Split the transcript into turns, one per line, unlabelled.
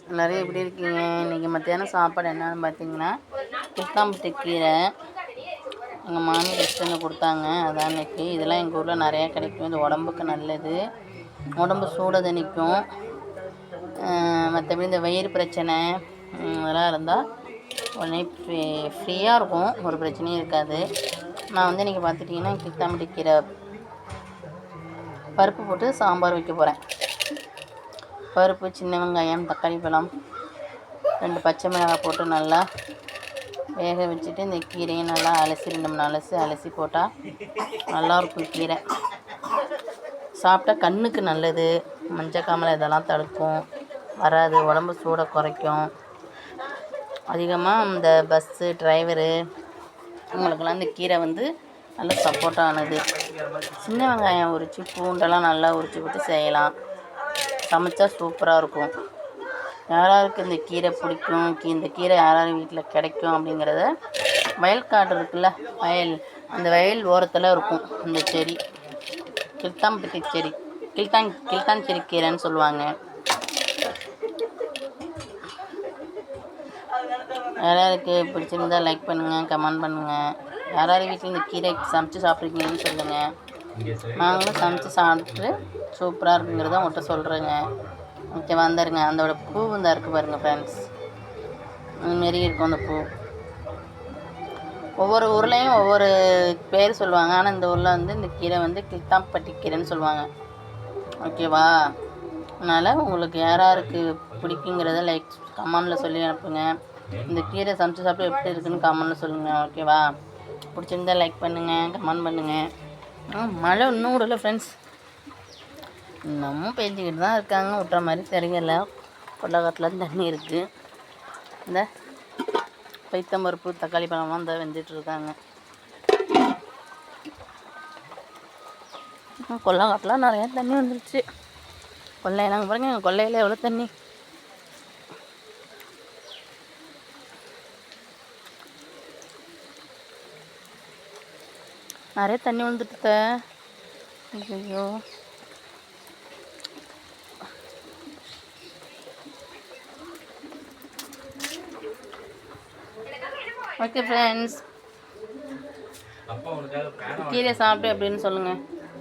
எல்லோரும் எப்படி இருக்கீங்க? இன்றைக்கி மத்தியானம் சாப்பாடு என்னென்னு பார்த்தீங்கன்னா கித்தாம்பட்டி கீரை எங்கள் மாமி வச்சுட்டு வந்து கொடுத்தாங்க. அதான் இன்றைக்கி. இதெல்லாம் எங்கள் ஊரில் நிறையா கிடைக்கும். இது உடம்புக்கு நல்லது, உடம்பு சூட தணிக்கும். மற்றபடி இந்த வயிறு பிரச்சனை இதெல்லாம் இருந்தால் உடனே ஃப்ரீயாக இருக்கும், ஒரு பிரச்சனையும் இருக்காது. நான் வந்து இன்றைக்கி பார்த்துட்டிங்கன்னா கித்தாம்பட்டி கீரை பருப்பு போட்டு சாம்பார் வைக்க போகிறேன். பருப்பு, சின்ன வெங்காயம், தக்காளி பழம், 2 பச்சை மிளகாய் போட்டு நல்லா வேக வச்சுட்டு இந்த கீரையை நல்லா அலசி 2 3 அலசி போட்டால் நல்லாயிருக்கும். கீரை சாப்பிட்டா கண்ணுக்கு நல்லது, மஞ்சக்காமலை இதெல்லாம் தடுக்கும், வராது, உடம்பு சூடை குறைக்கும். அதிகமாக இந்த பஸ்ஸு டிரைவரு அவங்களுக்கெல்லாம் இந்த கீரை வந்து நல்லா சப்போர்ட்டானது. சின்ன வெங்காயம் உரித்து பூண்டெல்லாம் நல்லா உரித்து போட்டு செய்யலாம், சமைச்சா சூப்பராக இருக்கும். யாராருக்கு இந்த கீரை பிடிக்கும், இந்த கீரை யார் வீட்டில் கிடைக்கும் அப்படிங்கிறத, வயல்காடு இருக்குல்ல, அந்த வயல் ஓரத்தில் இருக்கும் இந்த செடி, கித்தாம்பட்டி செடி, கில்தான் செடி கீரைன்னு சொல்லுவாங்க. யாராருக்கு பிடிச்சிருந்தா லைக் பண்ணுங்கள், கமெண்ட் பண்ணுங்கள். யார் வீட்டில் இந்த கீரை சமைச்சு சாப்பிட்றீங்கன்னு சொல்லுங்கள். நாங்களும் சமைச்சு சாப்பிட்டு சூப்பராக இருக்குங்கிறத உங்கள்கிட்ட சொல்கிறேங்க. ஓகே, வந்துடுங்க. அதோட பூ இந்த இருக்குது பாருங்கள் ஃப்ரெண்ட்ஸ், இதுமாரி இருக்கும் அந்த பூ. ஒவ்வொரு ஊர்லேயும் ஒவ்வொரு பேர் சொல்லுவாங்க. ஆனால் இந்த ஊரில் வந்து இந்த கீரை வந்து கித்தாம்பட்டி கீரைன்னு சொல்லுவாங்க. ஓகேவா? அதனால் உங்களுக்கு யாராருக்கு பிடிக்குங்கிறத லைக் கமெண்டில் சொல்லி அனுப்புங்க. இந்த கீரை சமைச்சு சாப்பிட்டு எப்படி இருக்குன்னு கமெண்டில் சொல்லுங்கள். ஓகேவா? பிடிச்சிருந்தா லைக் பண்ணுங்கள், கமெண்ட் பண்ணுங்கள். மழை இன்னும் விடல ஃப்ரெண்ட்ஸ், இன்னமும் பேஞ்சிக்கிட்டு தான் இருக்காங்க, விட்டுற மாதிரி தெரியல. கொள்ளக்காட்டில் தண்ணி இருக்குது. இந்த பைத்தம்பருப்பு, தக்காளி பழம்லாம் இந்த வெந்துட்டுருக்காங்க. கொள்ளக்காட்டில் நிறையா தண்ணி வந்துருச்சு. கொள்ளையெல்லாம் பாருங்க, எங்கள் கொள்ளையில் எவ்வளோ தண்ணி. நிறைய தண்ணி வந்துட்டு. ஐயோ, ஓகே ஃப்ரெண்ட்ஸ், கீரை சாப்பிட்டு எப்படின்னு சொல்லுங்கள்.